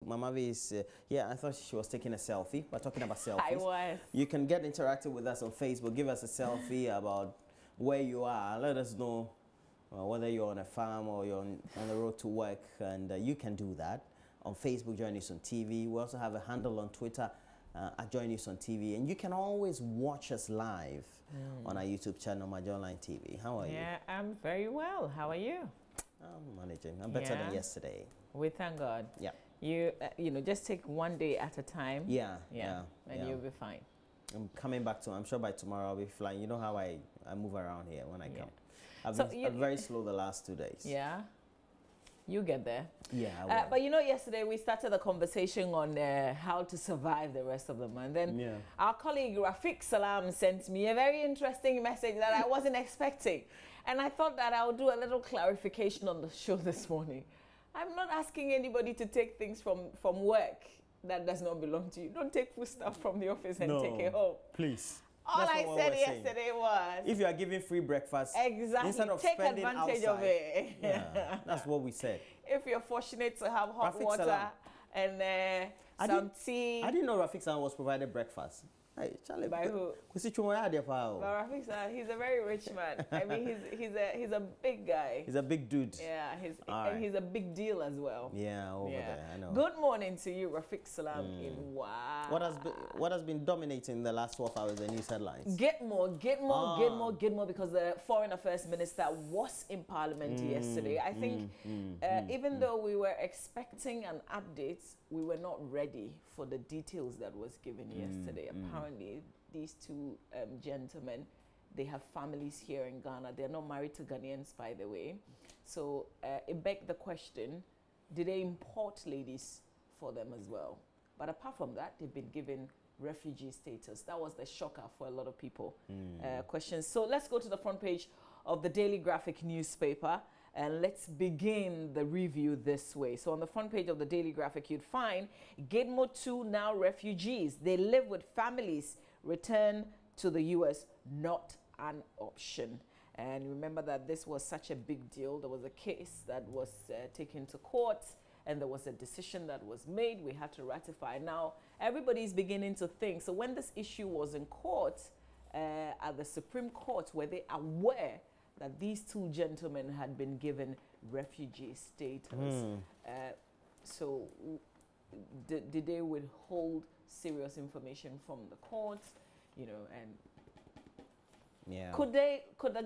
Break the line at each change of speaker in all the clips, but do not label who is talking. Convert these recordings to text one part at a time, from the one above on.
Mama V is, yeah, I thought she was taking a selfie. We're talking about selfies.
I was.
You can get interactive with us on Facebook. Give us a selfie about where you are. Let us know whether you're on a farm or you're on the road to work, and you can do that on Facebook, JoyNews on TV. We also have a handle on Twitter at JoyNews on TV, and you can always watch us live on our YouTube channel, Majoline TV. How are you?
Yeah, I'm very well. How are you?
I'm managing. I'm better than yesterday.
We thank God.
Yeah.
You know, just take one day at a time.
Yeah.
And you'll be fine.
I'm coming back to. I'm sure by tomorrow I'll be flying. You know how I move around here when I come. I've been very slow the last 2 days.
Yeah. You get there.
Yeah, I will.
But you know, yesterday we started a conversation on how to survive the rest of the month. Then our colleague Rafiq Salam sent me a very interesting message that I wasn't expecting. And I thought that I would do a little clarification on the show this morning. I'm not asking anybody to take things from work that does not belong to you. Don't take food stuff from the office and take it home.
Please.
All I said yesterday was,
if you are giving free breakfast, instead of
take
spending
advantage
outside,
of it.
Yeah, that's what we said.
If you're fortunate to have hot water
Salam.
and some tea.
I didn't know Rafiq Salam was provided breakfast. Hey, Charlie,
by who? But Rafiq Salam, he's a very rich man. I mean, he's a big guy.
He's a big dude.
Yeah, and he's a big deal as well.
Yeah, over there, I know.
Good morning to you, Rafiq Salam. Wow.
What has been dominating the last 12 hours the news headlines?
Get more, because the Foreign Affairs Minister was in Parliament yesterday. I think even though we were expecting an update, we were not ready for the details that was given yesterday. Apparently, these two gentlemen, they have families here in Ghana. They're not married to Ghanaians, by the way. So it begged the question, did they import ladies for them as well? But apart from that, they've been given refugee status. That was the shocker for a lot of people. Questions. So let's go to the front page of the Daily Graphic newspaper. And let's begin the review this way. So on the front page of the Daily Graphic, you'd find Gitmo 2 now refugees. They live with families. Return to the U.S. not an option. And remember that this was such a big deal. There was a case that was taken to court, and there was a decision that was made. We had to ratify. Now, everybody's beginning to think. So when this issue was in court, at the Supreme Court, were they aware that these two gentlemen had been given refugee status? So did they withhold serious information from the courts? You know, and could the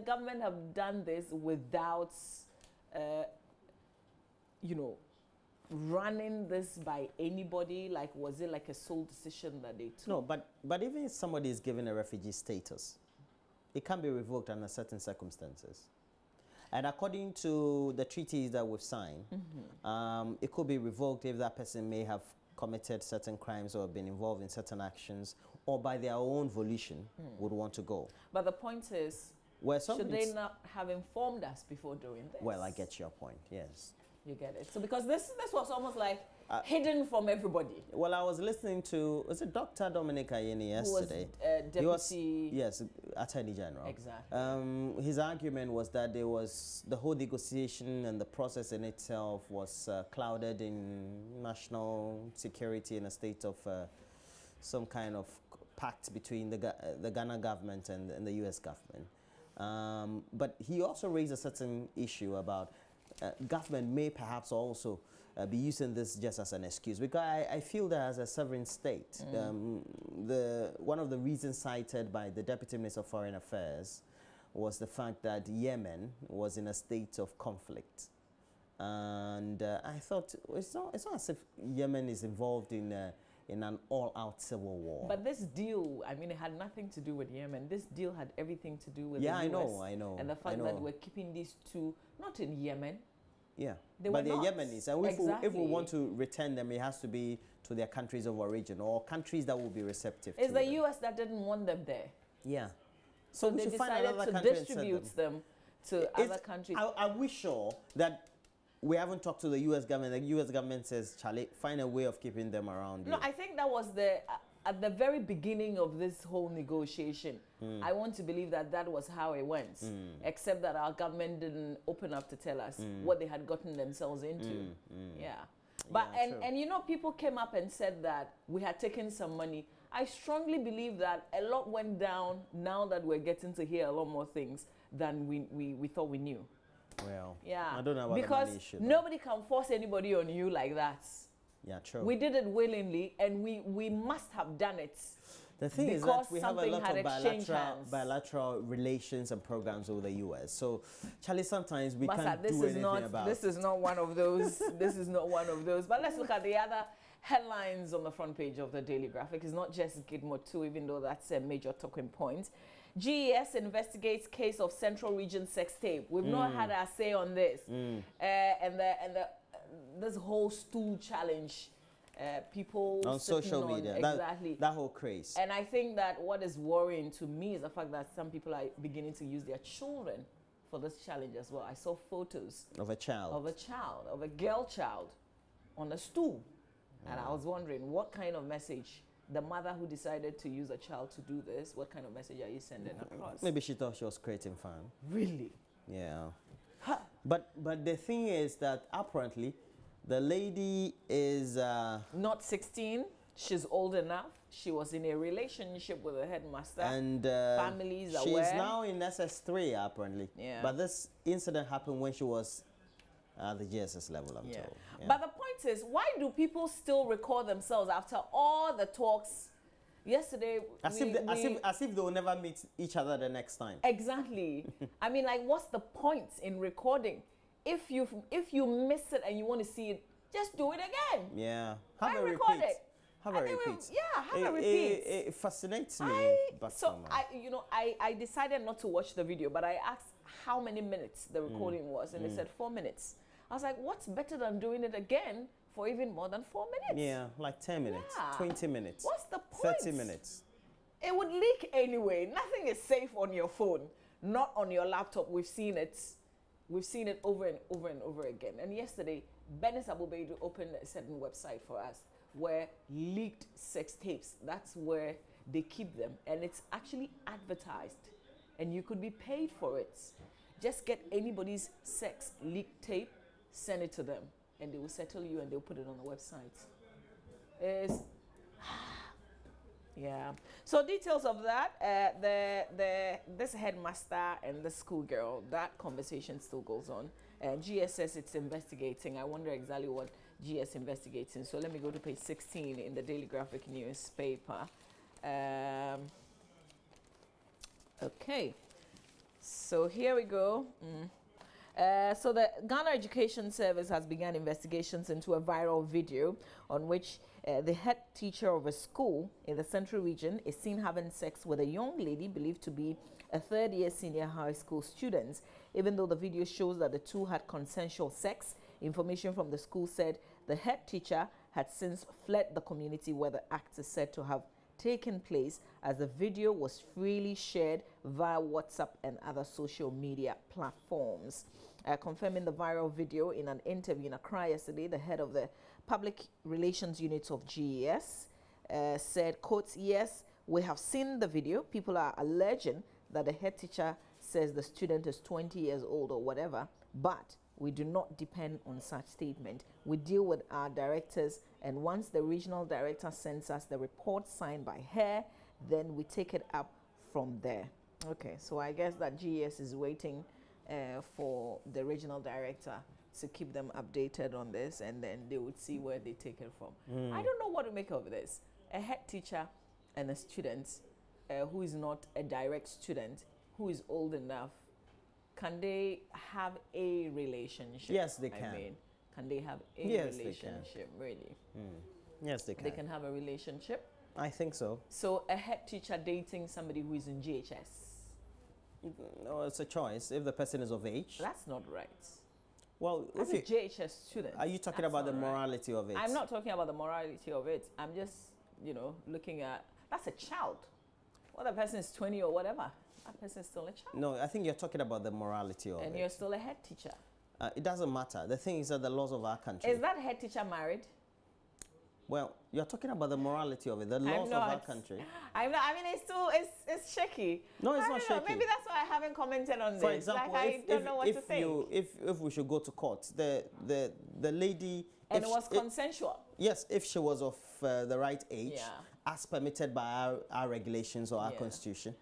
government have done this without, you know, running this by anybody? Like, was it like a sole decision that they took?
No, but even if somebody is given a refugee status, it can be revoked under certain circumstances. And according to the treaties that we've signed, it could be revoked if that person may have committed certain crimes or been involved in certain actions, or by their own volition would want to go.
But the point is, should they not have informed us before doing this?
Well, I get your point, yes.
You get it. So because this was almost like hidden from everybody.
Well, I was listening to, was it Dr. Dominic Ayeni yesterday?
Who was
Deputy... Yes, Attorney General.
Exactly.
His argument was that there was, the whole negotiation and the process in itself was clouded in national security in a state of some kind of pact between the Ghana government and the US government. But he also raised a certain issue about government may perhaps also be using this just as an excuse, because I feel that as a sovereign state, one of the reasons cited by the Deputy Minister of Foreign Affairs was the fact that Yemen was in a state of conflict. And I thought it's not as if Yemen is involved in an all-out civil war.
But this deal, I mean, it had nothing to do with Yemen. This deal had everything to do with the US.
I know.
And the fact that we're keeping these two, not in Yemen.
Yeah, but they're Yemenis. And if we want to return them, it has to be to their countries of origin or countries that will be receptive to them.
It's the US that didn't want them there.
Yeah.
So they decided to distribute them to other countries.
Are we sure that we haven't talked to the US government? The US government says, Charlie, find a way of keeping them around.
No, I think that was at the very beginning of this whole negotiation. I want to believe that was how it went, except that our government didn't open up to tell us what they had gotten themselves into. Yeah. But
Yeah,
and you know, people came up and said that we had taken some money. I strongly believe that a lot went down now that we're getting to hear a lot more things than we thought we knew.
Well,
Yeah.
I don't know about
because
the money issue. Though.
Nobody can force anybody on you like that.
Yeah, true.
We did it willingly, and we must have done it.
The thing is
because
that we have a
something
lot
had
of
exchanged hands.
bilateral relations and programs with the U.S. So, Charlie, sometimes we
Masa,
can't
this
do
is
anything
not,
about.
This is not one of those. This is not one of those. But let's look at the other headlines on the front page of the Daily Graphic. It's not just Gidmo 2, even though that's a major talking point. GES investigates case of Central Region sex tape. We've not had our say on this. And this whole stool challenge. People
on social media,
exactly
that whole craze.
And I think that what is worrying to me is the fact that some people are beginning to use their children for this challenge as well. I saw photos
of a child,
of a girl child on a stool, and I was wondering what kind of message the mother who decided to use a child to do this, what kind of message are you sending across?
Maybe she thought she was creating fun.
Really?
Yeah. But the thing is that apparently the lady is
not 16. She's old enough. She was in a relationship with a headmaster.
And
families
she's
aware.
now in SS3 apparently.
Yeah.
But this incident happened when she was at the GSS level, I'm told. Yeah.
But the point is, why do people still record themselves after all the talks? Yesterday,
as if they will never meet each other the next time.
Exactly. I mean, like, what's the point in recording? If you miss it and you want to see it, just do it again.
Yeah. Have a
record
repeat.
it.
Have a repeat.
Have a repeat.
It fascinates me.
I decided not to watch the video, but I asked how many minutes the recording was, and they said 4 minutes. I was like, what's better than doing it again for even more than 4 minutes?
Yeah, like 10 minutes,
Yeah.
20 minutes.
What's the point?
30 minutes.
It would leak anyway. Nothing is safe on your phone, not on your laptop. We've seen it. We've seen it over and over and over again. And yesterday, Benis Abubeidu opened a certain website for us where leaked sex tapes, that's where they keep them. And it's actually advertised. And you could be paid for it. Just get anybody's sex leaked tape, send it to them. And they will settle you and they'll put it on the website. Yeah. So details of that, this headmaster and the schoolgirl, that conversation still goes on. GS says it's investigating. I wonder exactly what GS investigating. So let me go to page 16 in the Daily Graphic newspaper. Okay. So here we go. So the Ghana Education Service has begun investigations into a viral video on which the head teacher of a school in the Central Region is seen having sex with a young lady believed to be a third-year senior high school student. Even though the video shows that the two had consensual sex, information from the school said the head teacher had since fled the community where the act is said to have taken place, as the video was freely shared via WhatsApp and other social media platforms. Confirming the viral video in an interview in Accra yesterday, the head of the Public Relations Unit of GES said, quote, "Yes, we have seen the video. People are alleging that the head teacher says the student is 20 years old or whatever, but we do not depend on such statement. We deal with our directors, and once the regional director sends us the report signed by her, then we take it up from there." Okay, so I guess that GES is waiting for the regional director to keep them updated on this, and then they would see where they take it from. I don't know what to make of this. A head teacher and a student who is not a direct student, who is old enough, can they have a relationship?
Yes, they can.
I mean, can they have a relationship, really?
Yes, they can.
They can have a relationship?
I think so.
So a head teacher dating somebody who is in GHS?
No, it's a choice if the person is of age.
That's not right.
Well,
As a JHS student.
Are you talking about the morality of it?
I'm not talking about the morality of it. I'm just, looking at, that's a child. Whether the person is 20 or whatever, that person is still a child.
No, I think you're talking about the morality of it.
And you're still a head teacher.
It doesn't matter. The thing is that the laws of our country.
Is that head teacher married?
Well, you're talking about the morality of it, the laws of our country.
I'm not. I mean, it's shaky.
No, it's
I
not
don't know,
shaky.
maybe that's why I haven't commented on this.
For example,
like, I don't know what to think.
if we should go to court, the lady,
And it was consensual.
Yes, if she was of the right age,
Yeah.
as permitted by our regulations or our constitution,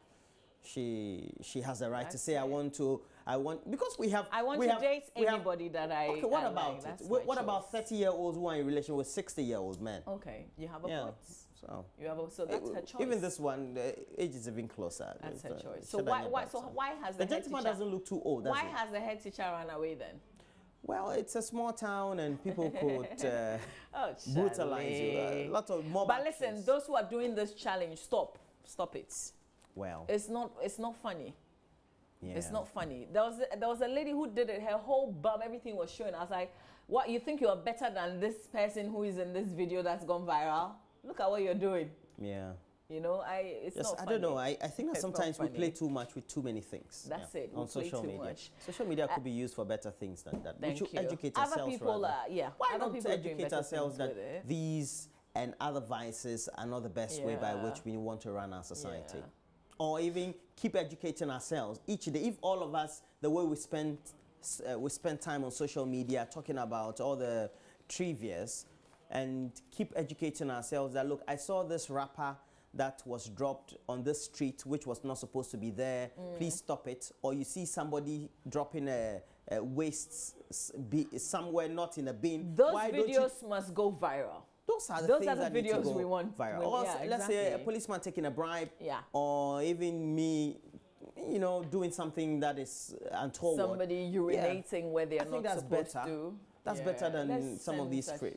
she has the right to say, I want, because I want
to date anybody that I.
Okay, what
I
about
like.
it? What about 30-year-olds who are in relation with 60-year-old men?
Okay, you have a point.
So
so that's her choice.
Even this one, the age is even closer.
That's her choice. So why has the
gentleman doesn't look too old?
Why has the head teacher run away then?
Well, it's a small town and people could brutalize you. A lot of mob
But listen, those who are doing this challenge, stop it.
Well,
it's not funny.
Yeah.
It's not funny. There was a lady who did it. Her whole bum, everything was showing. I was like, what? You think you are better than this person who is in this video that's gone viral? Look at what you're doing.
Yeah.
You know, it's not funny.
I don't know. I think that sometimes we play too much with too many things.
That's it.
On social media. Social media could be used for better things than that. We should educate
other
ourselves.
People
Why not educate ourselves that these and other vices are not the best way by which we want to run our society? Or even keep educating ourselves each day. If all of us, the way we spend time on social media talking about all the trivias, and keep educating ourselves that, look, I saw this rapper that was dropped on this street which was not supposed to be there, please stop it. Or you see somebody dropping a waste somewhere not in a bin.
Those videos must go viral.
Those are the things that need to go
we want
viral. Or let's say a policeman taking a bribe, or even me, you know, doing something that is untoward.
Somebody urinating where they are not supposed to.
That's better than some of these free.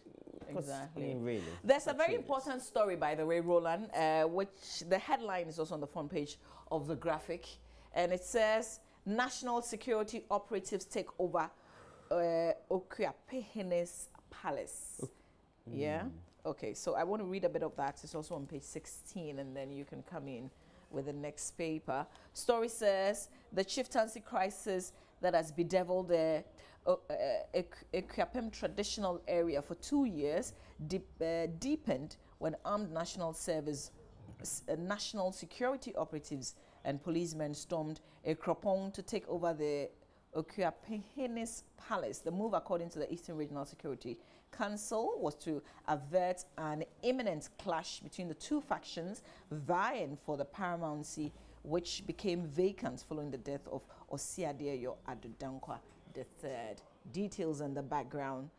Exactly.
I mean, really.
There's a very important story, by the way, Roland, which the headline is also on the front page of the graphic. And it says, National Security Operatives take over Okuapehene's palace. Yeah? Okay, so I want to read a bit of that. It's also on page 16, and then you can come in with the next paper. Story says, the chieftaincy crisis that has bedeviled the Ekuapem traditional area for 2 years deepened when armed national security operatives and policemen stormed Ekropong to take over the Okuapehene's palace. The move, according to the Eastern Regional Security Council, was to avert an imminent clash between the two factions vying for the paramountcy, which became vacant following the death of Osiadeyo Adudankwa III. Details and the background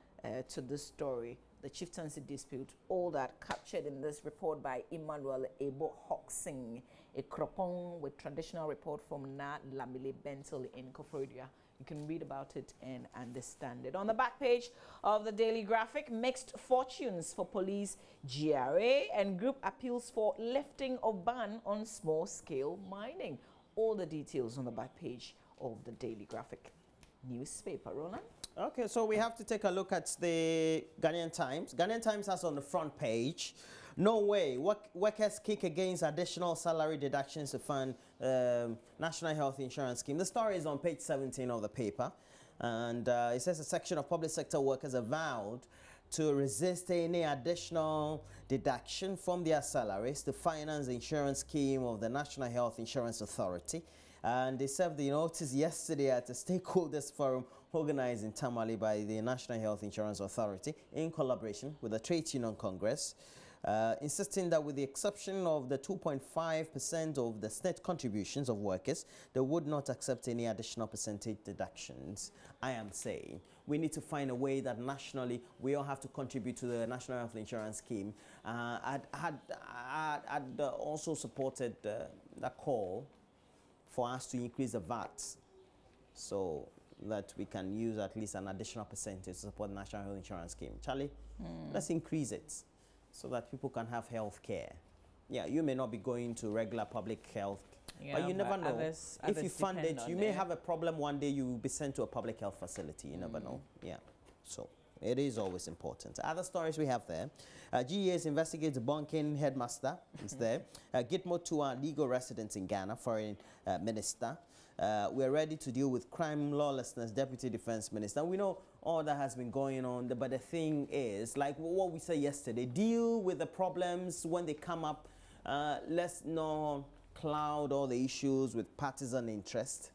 to this story, the chieftaincy dispute, all that captured in this report by Emmanuel Ebo Hoxing, a Kropong with traditional report from Na Lamile Bentil in Koforidua. You can read about it and understand it. On the back page of the Daily Graphic, mixed fortunes for police, GRA and group appeals for lifting of ban on small-scale mining. All the details on the back page of the Daily Graphic newspaper. Roland?
Okay, so we have to take a look at the Ghanaian Times. Ghanaian Times has on the front page, no way, workers kick against additional salary deductions to fund National Health Insurance Scheme. The story is on page 17 of the paper, and it says a section of public sector workers have vowed to resist any additional deduction from their salaries to finance the insurance scheme of the National Health Insurance Authority. And they served the notice yesterday at a stakeholders forum organized in Tamale by the National Health Insurance Authority in collaboration with the Trade Union Congress, insisting that with the exception of the 2.5% of the state contributions of workers, they would not accept any additional percentage deductions. I am saying we need to find a way that nationally we all have to contribute to the National Health Insurance Scheme. I'd also supported that call for us to increase the VAT so that we can use at least an additional percentage to support the National Health Insurance Scheme. Charlie, let's increase it so that people can have health care. Yeah, you may not be going to regular public health, but you never know. If you fund it, you may have a problem one day, you will be sent to a public health facility. You never know. Yeah, so it is always important. Other stories we have there. GES investigates bunking headmaster. It's there. Gitmo Tua, legal residents in Ghana, foreign minister. we're ready to deal with crime, lawlessness, Deputy Defense Minister. We know all that has been going on, but the thing is, like what we said yesterday, deal with the problems when they come up. Let's not cloud all the issues with partisan interest,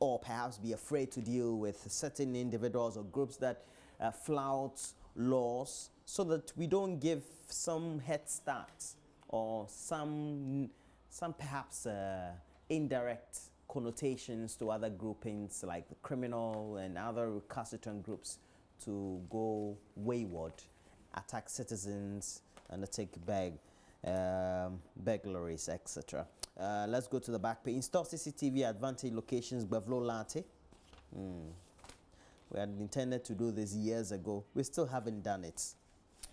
or perhaps be afraid to deal with certain individuals or groups that flout laws, so that we don't give some head starts or some perhaps indirect connotations to other groupings like the criminal and other recalcitrant groups to go wayward, attack citizens, undertake burglaries, etc. Let's go to the back page. Install CCTV advantage locations, Bevlo Lati. We had intended to do this years ago. We still haven't done it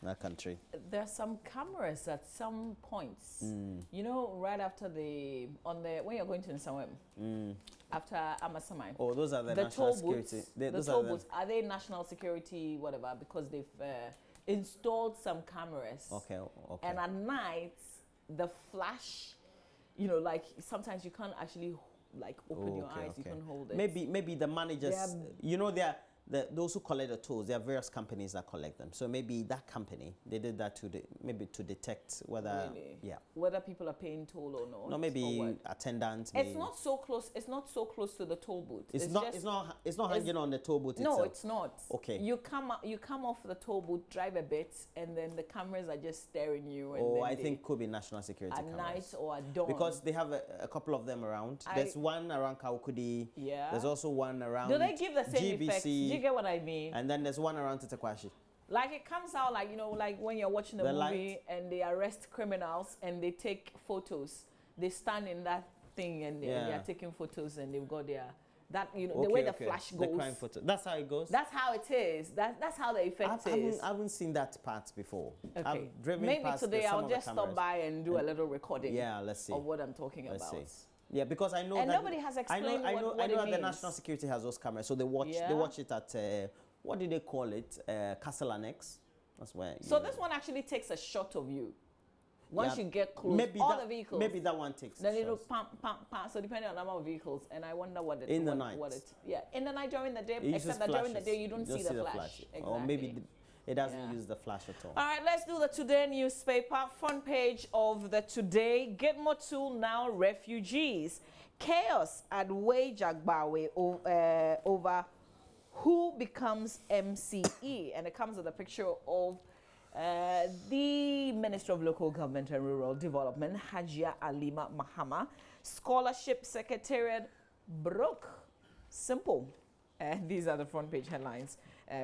in our country.
There are some cameras at some points. You know, right after when you're going to Nsawem, after Amasamai.
Oh, those are the national security.
The toll booths, are they national security, whatever, because they've installed some cameras.
Okay.
And at night, the flash, you know, like sometimes you can't actually like open your eyes, you can hold it.
Maybe the managers, you know, those who collect the tolls, there are various companies that collect them. So maybe that company, they did that to detect whether
whether people are paying toll or not.
No, maybe attendants.
It's not so close. It's not so close to the toll booth.
It's not hanging on the toll booth itself.
No, it's not.
Okay.
You come off the toll booth, drive a bit, and then the cameras are just staring you. And
I think could be national security
at
cameras.
At night or at dawn.
Because they have a couple of them around. There's one around Kaukudi.
Yeah.
There's also one around
Do they give the same
GBC,
effect? Do you get what I mean?
And then there's one around Tetekwashi.
Like it comes out like, you know, like when you're watching a movie and they arrest criminals and they take photos. They stand in that thing and they are taking photos and they've got their, that, you know, the way the flash goes.
The crime photo. That's how it goes?
That's how it is. That's how the effect is.
I haven't seen that part before.
Okay.
I've driven
Maybe
past
today I'll just stop by and do a little recording.
Yeah, let's see.
Of what I'm talking about.
See. Yeah, because I know
and
that
nobody has explained
I know
what it means.
the national security has those cameras, so they watch it at what do they call it? Castle Annex. That's where.
So this one actually takes a shot of you. Once you get close, the vehicles.
Maybe that one takes.
Then it'll pump. So depending on the number of vehicles, and I wonder what it
in the night.
In the night during the day, except that during the day you don't see the flash. Exactly.
Or maybe it doesn't use the flash at all.
All right, let's do the Today newspaper front page of the Today. Gitmotu now refugees. Chaos at Wejagbawe over who becomes MCE, and it comes with a picture of the Minister of Local Government and Rural Development, Hajia Alima Mahama. Scholarship Secretariat broke. Simple. And these are the front page headlines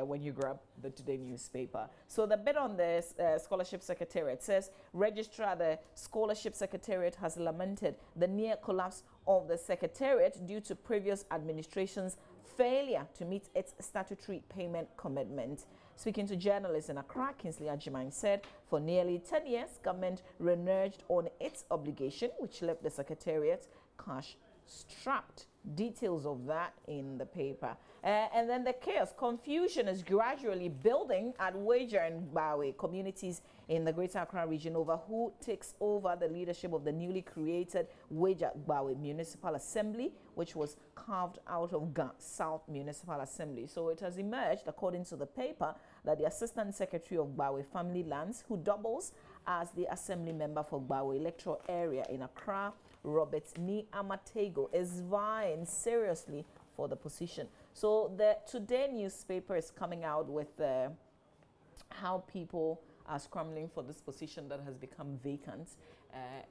when you grab the Today newspaper. So the bit on the Scholarship Secretariat says, Registrar, the Scholarship Secretariat has lamented the near collapse of the Secretariat due to previous administration's failure to meet its statutory payment commitment. Speaking to journalists in Accra, Kingsley Ajimang said, for nearly 10 years, government reneged on its obligation, which left the Secretariat cash strapped. Details of that in the paper. And then the chaos, confusion is gradually building at Wager and Bawe communities in the Greater Accra region over who takes over the leadership of the newly created Wager Bawe Municipal Assembly, which was carved out of South Municipal Assembly. So it has emerged, according to the paper, that the Assistant Secretary of Bawe Family Lands, who doubles as the Assembly member for Bawe electoral area in Accra, Robert Ni Amatego, is vying seriously for the position. So the Today newspaper is coming out with how people are scrambling for this position that has become vacant,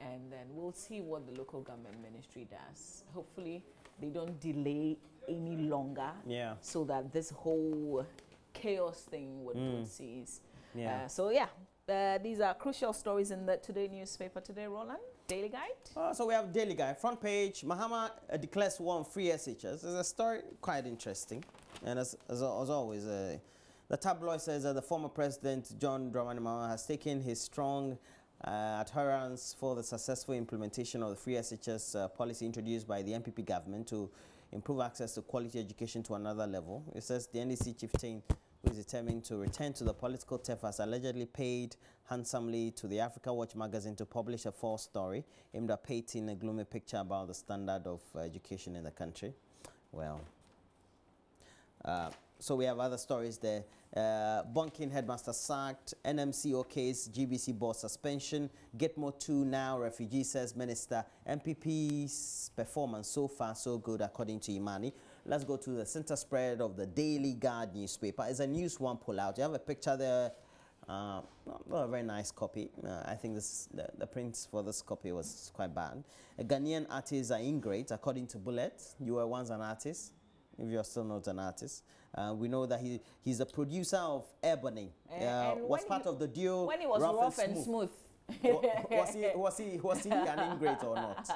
and then we'll see what the local government ministry does. Hopefully they don't delay any longer, so that this whole chaos thing would cease. These are crucial stories in the Today newspaper today. Roland, Daily Guide.
So we have Daily Guide front page. Mahama declares war on free SHS. There's a story quite interesting, and as always, the tabloid says that the former president John Dramani Mahama has taken his strong adherence for the successful implementation of the free SHS policy introduced by the NPP government to improve access to quality education to another level. It says the NDC chieftain who is determined to return to the political turf, has allegedly paid handsomely to the Africa Watch magazine to publish a false story aimed at painting a gloomy picture about the standard of education in the country. Well, so we have other stories there. Bunking headmaster sacked, NMCO case, GBC board suspension, Gitmo 2 now, refugee says minister, MPP's performance so far so good according to Imani. Let's go to the center spread of the Daily Guard newspaper. It's a News One pullout. You have a picture there. Not a very nice copy. I think the print for this copy was quite bad. Ghanaian artists are ingrate, according to Bullet. You were once an artist, if you're still not an artist. We know that he's a producer of Ebony. Was part of the duo.
When he was rough and smooth.
Was he an ingrate or not?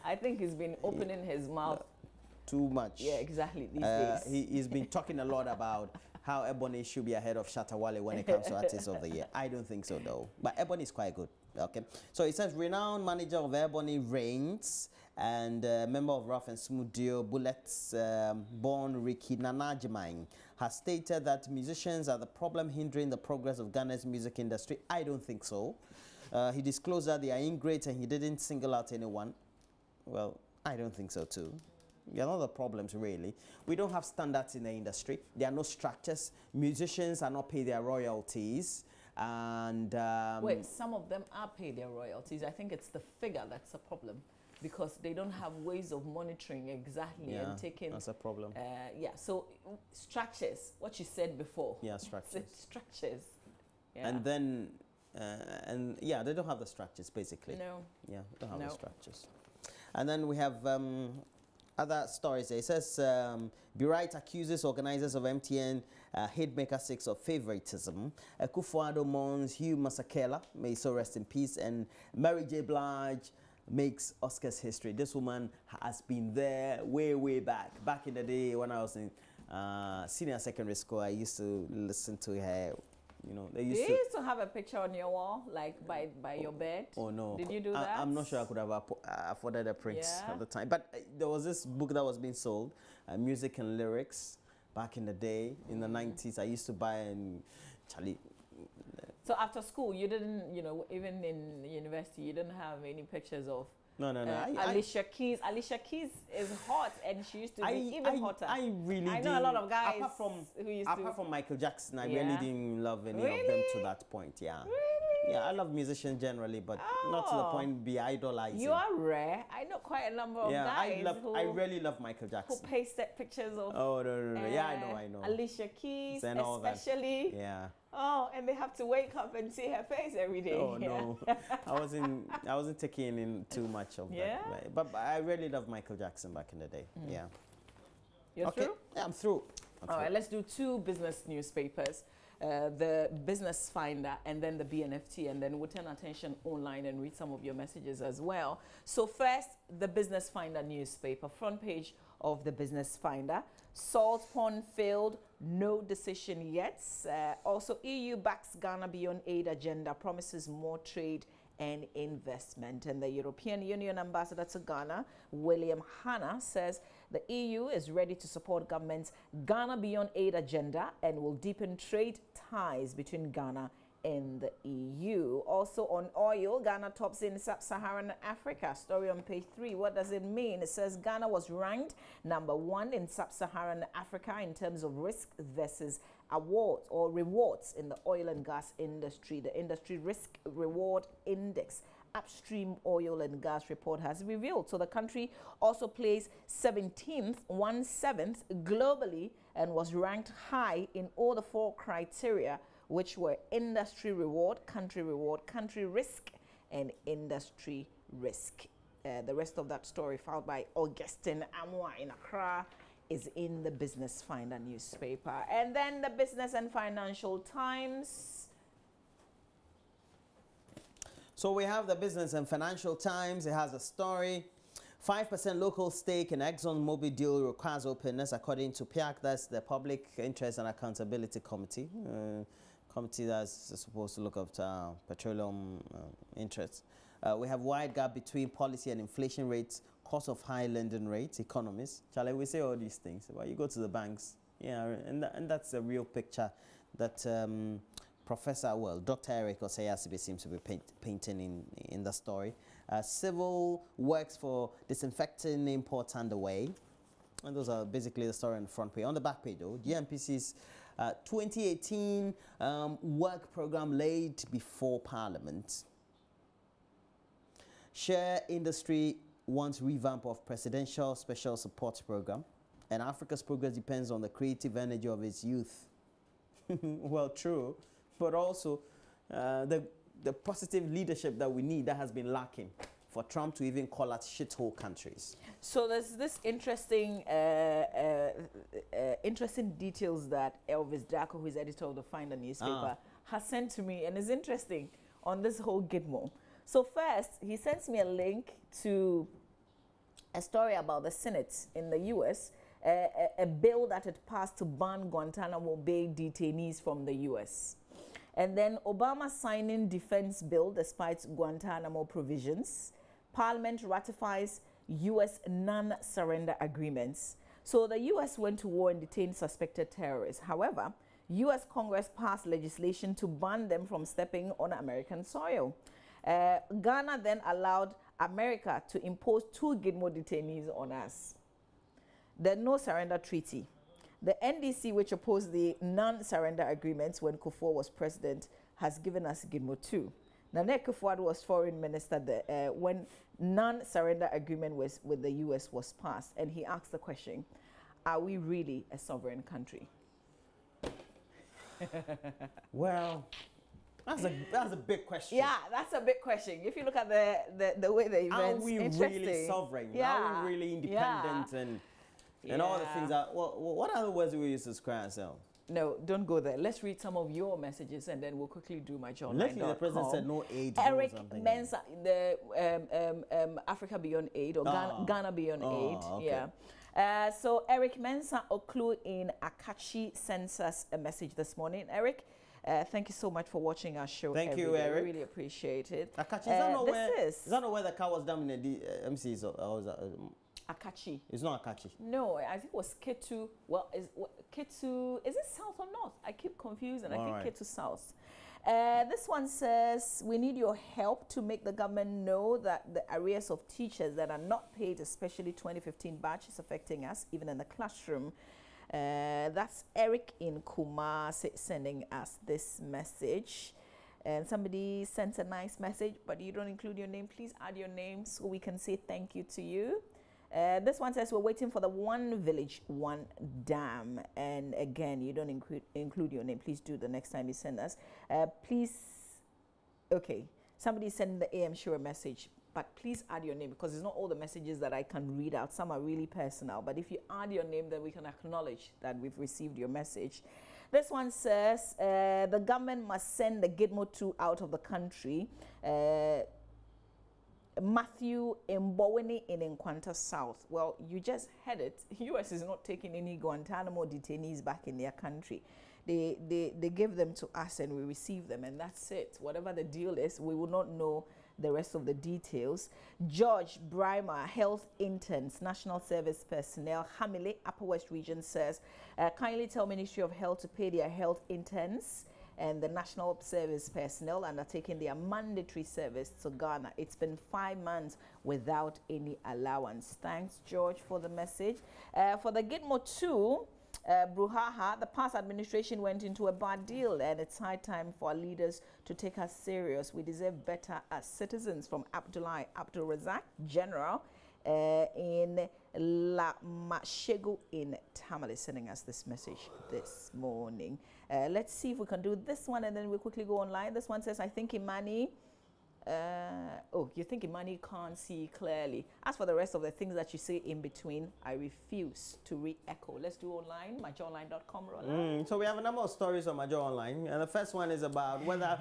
I think he's been opening his mouth
too much.
Yeah, exactly. These days.
He's been talking a lot about how Ebony should be ahead of Shatta Wale when it comes to Artist of the Year. I don't think so, though. But Ebony is quite good. Okay. So it says renowned manager of Ebony Reigns and member of Rough and Smooth duo Bullets born Ricky Nanajimang has stated that musicians are the problem hindering the progress of Ghana's music industry. I don't think so. He disclosed that they are ingrate and he didn't single out anyone. Well, I don't think so too. There are not the problems really. We don't have standards in the industry. There are no structures. Musicians are not paid their royalties. And
wait, some of them are paid their royalties. I think it's the figure that's a problem, because they don't have ways of monitoring exactly and taking.
That's a problem.
Yeah. So structures. What you said before.
Yeah, structures.
Structures. Yeah.
And then they don't have the structures basically.
No.
Yeah, they don't have the structures. And then we have other stories. It says Bright accuses organizers of MTN Hitmaker 6 of favoritism. Akufo-Addo mourns Hugh Masekela, may he so rest in peace, and Mary J. Blige makes Oscars history. This woman has been there way back in the day when I was in senior secondary school. I used to listen to her. You know, they used
to have a picture on your wall, like by your bed.
Oh no!
Did you do that?
I'm not sure I could have afforded a print at the time. But there was this book that was being sold, music and lyrics, back in the day in the 90s. I used to buy and Charlie.
So after school, you didn't, even in university, you didn't have any pictures of.
No.
Alicia Keys. Alicia Keys is hot, and she used to be even hotter.
I
know a lot of guys
apart from Michael Jackson, I really didn't love any of them to that point. Yeah.
Really?
Yeah, I love musicians generally, but not to the point be idolizing.
You are rare. I know quite a number of guys
I really love Michael Jackson.
Who pasted pictures of.
Oh no. Yeah, I know.
Alicia Keys,
and all
especially.
That. Yeah.
Oh, and they have to wake up and see her face every day.
Oh no, I wasn't taking in too much of that. But I really love Michael Jackson back in the day. Yeah.
You're through?
Yeah, I'm through.
All right, let's do two business newspapers. The Business Finder and then the BNFT, and then we'll turn attention online and read some of your messages as well. So first, the Business Finder newspaper, front page of the Business Finder. Salt Pond failed, no decision yet. Also, EU backs Ghana Beyond Aid agenda, promises more trade and investment. And the European Union ambassador to Ghana, William Hanna, says the EU is ready to support government's Ghana Beyond Aid agenda and will deepen trade ties between Ghana and the EU. Also on oil, Ghana tops in sub-Saharan Africa. Story on page 3. What does it mean? It says Ghana was ranked #1 in sub-Saharan Africa in terms of risk versus awards or rewards in the oil and gas industry. The industry risk reward index upstream oil and gas report has revealed. So the country also placed 17th globally and was ranked high in all the 4 criteria, which were industry reward, country risk, and industry risk. The rest of that story, filed by Augustine Amwa in Accra, is in the Business Finder newspaper. And then the Business and Financial Times.
So we have the Business and Financial Times. It has a story. 5% local stake in ExxonMobil deal requires openness, according to PIAC. That's the Public Interest and Accountability Committee. Committee that's supposed to look after petroleum interests. We have wide gap between policy and inflation rates, cost of high lending rates, economists. Charlie, we say all these things, but you go to the banks, Yeah, and that's a real picture that Dr. Eric Osayasibe seems to be painting in the story. Civil works for disinfecting imports underway. And those are basically the story on the front page. On the back page, though, GMPC's 2018 work program laid before Parliament. Share industry wants revamp of presidential special support program. And Africa's progress depends on the creative energy of its youth. Well, true. But also the positive leadership that we need that has been lacking for Trump to even call us shithole countries.
So there's this interesting interesting details that Elvis Dako, who is editor of the Finder newspaper, has sent to me, and it's interesting on this whole gitmo. So first, he sends me a link to a story about the Senate in the U.S., a bill that had passed to ban Guantanamo Bay detainees from the U.S. And then Obama signing defense bill despite Guantanamo provisions. Parliament ratifies U.S. non-surrender agreements. So the U.S. went to war and detained suspected terrorists. However, U.S. Congress passed legislation to ban them from stepping on American soil. Ghana then allowed America to impose 2 Gitmo detainees on us. The No Surrender Treaty. The NDC, which opposed the non-surrender agreements when Kufuor was president, has given us Gitmo 2. Nana Kufuor was foreign minister when non-surrender agreement with the U.S. was passed, and he asked the question, are we really a sovereign country?
Well, that's a big question.
Yeah, that's a big question. If you look at the way the events,
are we really sovereign?
Yeah.
Are we really independent?
Yeah.
And all the things that, well, what other words do we use to describe ourselves?
No, don't go there. Let's read some of your messages and then we'll quickly do my JoyNews.com.
Lately, the president said no aid.
Eric Mensah, the Africa Beyond Aid or Ghana Beyond Aid.
Okay.
Yeah. So Eric Mensah Oklu in Akachi sends us a message this morning. Eric, thank you so much for watching our show.
Thank you, Eric.
I really appreciate it.
Akachi, is that not where the car was damn in the MCs? Or was that,
Akachi.
It's not Akachi.
No, I think it was Ketu. Well, Ketu, is it south or north? I keep confused, and I think Ketu south. This one says, we need your help to make the government know that the arrears of teachers that are not paid, especially 2015 batch, is affecting us, even in the classroom. That's Eric in Kumasi sending us this message. And somebody sent a nice message, but you don't include your name. Please add your name so we can say thank you to you. This one says, we're waiting for the One Village, One Dam. And again, you don't include your name. Please do the next time you send us. Okay, somebody sent the AM Show a message, but please add your name because it's not all the messages that I can read out. Some are really personal, but if you add your name, then we can acknowledge that we've received your message. This one says, the government must send the Gitmo 2 out of the country. Matthew Mbowini in Nkwanta South. Well, you just heard it. U.S. is not taking any Guantanamo detainees back in their country. They give them to us and we receive them, and that's it. Whatever the deal is, we will not know the rest of the details. George Brimer, health interns, national service personnel, Hamile, Upper West Region says, kindly tell Ministry of Health to pay their health interns and the national service personnel undertaking their mandatory service to Ghana. It's been 5 months without any allowance. Thanks, George, for the message. For the Gitmo 2, Bruhaha, the past administration went into a bad deal, and it's high time for our leaders to take us serious. We deserve better as citizens. From Abdullah Abdul Razak, General, in La Mashegu in Tamale, sending us this message this morning. Let's see if we can do this one and then we'll quickly go online. This one says, I think Imani, you think Imani can't see clearly. As for the rest of the things that you say in between, I refuse to re-echo. Let's do online, myjoyonline.com.
So we have a number of stories on Major Online, and the first one is about whether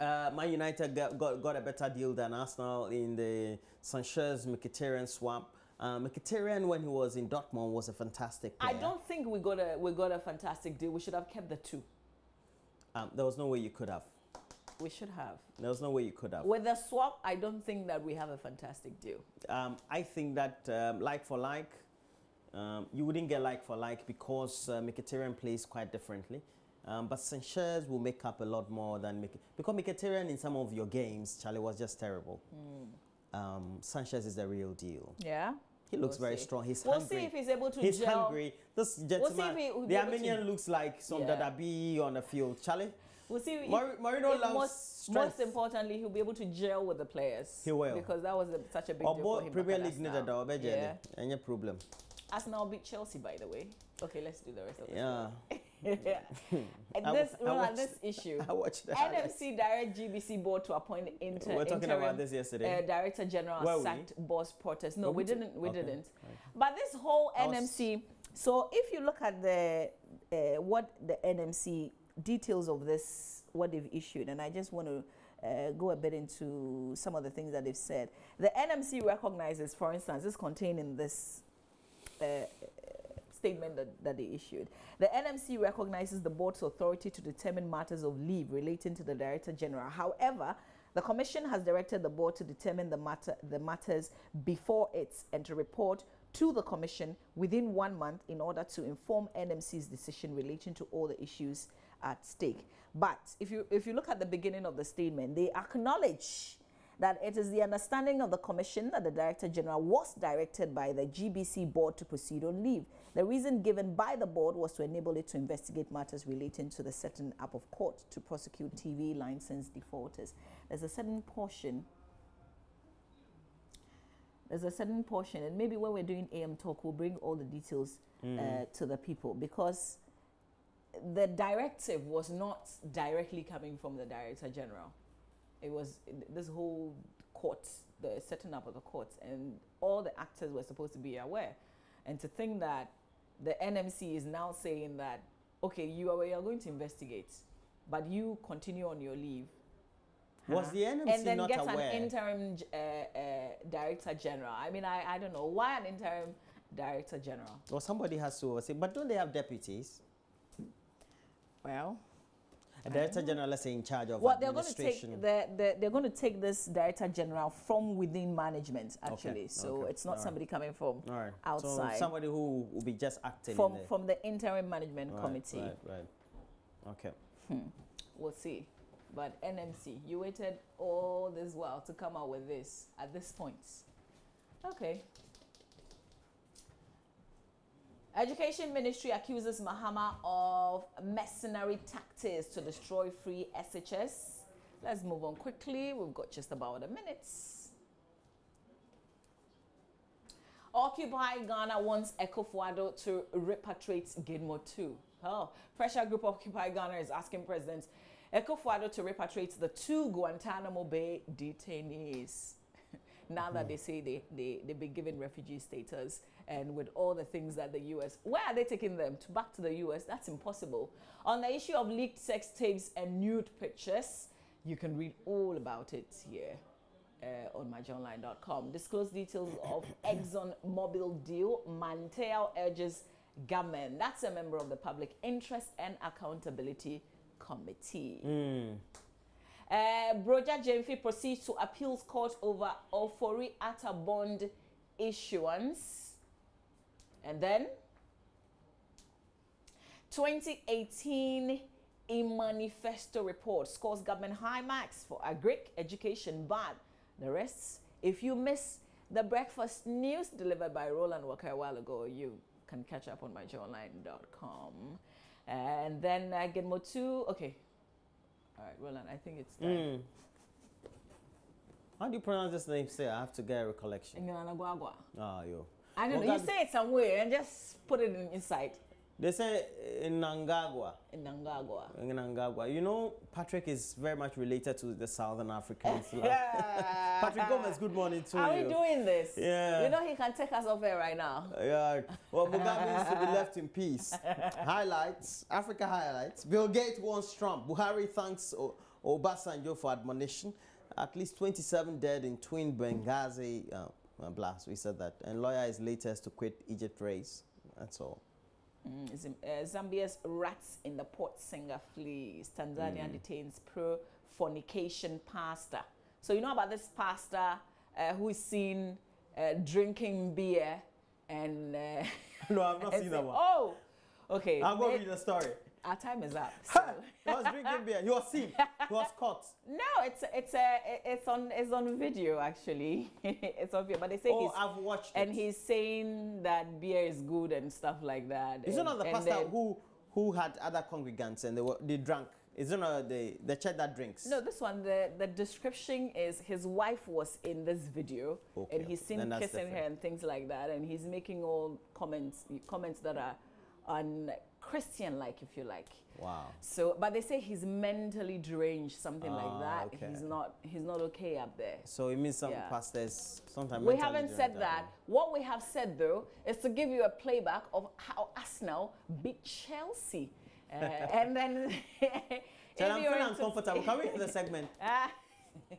Man United got a better deal than Arsenal in the Sanchez-Mkhitaryan swap. Mkhitaryan, when he was in Dortmund, was a fantastic player.
I don't think we got a fantastic deal. We should have kept the 2.
There was no way you could have.
We should have.
There was no way you could have.
With the swap, I don't think that we have a fantastic deal.
I think that like for like, you wouldn't get like for like because Mkhitaryan plays quite differently. But Sanchez will make up a lot more than because Mkhitaryan in some of your games, Charlie, was just terrible. Sanchez is the real deal.
Yeah.
He looks very strong. He's
we'll
hungry.
See if he's able to
He's
gel.
hungry. This gentleman, the Armenian looks like some Dadabi on the field. Charlie?
We'll see.
Marino loves
most importantly, he'll be able to gel with the players.
He will.
Because that was such a big deal for him.
Premier League needed that. Any problem.
Arsenal beat Chelsea, by the way. Okay, let's do the rest of it.
This
issue.
I watched that.
NMC direct GBC board to appoint
we were talking about this yesterday.
Director General sacked boss protest. No, we didn't. We didn't. But this whole NMC. So if you look at the what the NMC details of this, what they've issued, and I just want to go a bit into some of the things that they've said. The NMC recognizes, for instance, this contained in this statement that they issued. The NMC recognizes the board's authority to determine matters of leave relating to the Director General. However, the Commission has directed the board to determine the matters before it and to report to the Commission within 1 month in order to inform NMC's decision relating to all the issues at stake. But if you look at the beginning of the statement, they acknowledge that it is the understanding of the Commission that the Director General was directed by the GBC board to proceed on leave. The reason given by the board was to enable it to investigate matters relating to the setting up of court to prosecute TV license defaulters. There's a certain portion, and maybe when we're doing AM Talk, we'll bring all the details to the people, because the directive was not directly coming from the Director General. It was this whole court, the setting up of the courts, and all the actors were supposed to be aware. And to think that the NMC is now saying that, okay, you are going to investigate, but you continue on your leave.
Was the NMC not aware?
And then get an interim Director General. I mean, I don't know. Why an interim Director General?
Well, somebody has to oversee. But don't they have deputies?
Well,
a Director General, let's say, in charge of administration.
They're going to take this Director General from within management, actually. So it's not somebody coming from outside.
So somebody who will be just acting
from the interim management committee.
Right. Okay.
We'll see. But NMC, you waited all this while to come out with this at this point. Okay. Education Ministry accuses Mahama of mercenary tactics to destroy free SHS. Let's move on quickly. We've got just about a minute. Occupy Ghana wants Ekufuado to repatriate Gidmo 2. Pressure group Occupy Ghana is asking President Ekufuado to repatriate the 2 Guantanamo Bay detainees. Now that they say they've been given refugee status, and with all the things that the U.S., where are they taking them? Back to the U.S.? That's impossible. On the issue of leaked sex tapes and nude pictures, you can read all about it here on myjournline.com. Disclose details of Exxon Mobil deal. Mantel urges government. That's a member of the Public Interest and Accountability Committee. Broja Jemfi proceeds to appeals court over Ofori Atta bond issuance. And then 2018 e-manifesto report scores government high marks for agric education, but the rest, if you miss the breakfast news delivered by Roland Walker a while ago, you can catch up on myjournline.com. And then Gidmo 2, okay. All right, Roland, I think it's time.
How do you pronounce this name? Say, I have to get a recollection. Yo.
I don't know. You say it somewhere and just put it inside.
They say in Nangagwa.
In Nangagwa.
In Nangagwa. You know, Patrick is very much related to the Southern Africans. Patrick Gomez, good morning to you.
Are we doing this?
Yeah.
You know he can take us off air right now.
Yeah. Well, Mugabe needs to be left in peace. Highlights, Africa highlights. Bill Gates wants Trump. Buhari thanks Obasanjo for admonition. At least 27 dead in twin Benghazi blast. We said that. And lawyer is latest to quit Egypt race. That's all.
Zambia's rats in the port singer flees. Tanzania detains pro-fornication pastor. So you know about this pastor who is seen drinking beer and
No, I've not
and
seen
say,
that one.
oh, okay.
I'll go read the story.
Our time is up. So.
He was drinking beer. He was seen. He was caught.
No, it's on video actually. It's on video, but they say
Oh, I've watched it.
and he's saying that beer is good and stuff like that.
Is it not the pastor
then,
who had other congregants and they drank? Is it not the church that drinks?
No, this one, the description is his wife was in this video,
Okay,
and he's seen kissing her and things like that, and he's making all comments that are un-Christian-like, if you like.
Wow.
So, but they say he's mentally deranged, something like that.
Okay.
He's not okay up there.
So it means some pastors sometimes.
We haven't said that. What we have said though is to give you a playback of how Arsenal beat Chelsea. And then
Tell I'm feeling uncomfortable. Can we hear the segment?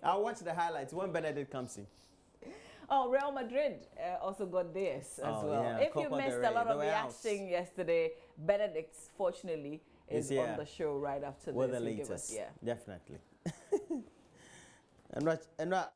I'll watch the highlights when Benedict comes in.
Oh, Real Madrid also got theirs as well.
Yeah.
If
Copa
you missed
del
a lot
Rey,
of the action yesterday, Benedict, fortunately, is on the show right after
With
this.
the latest.
Yeah.
Definitely. and right.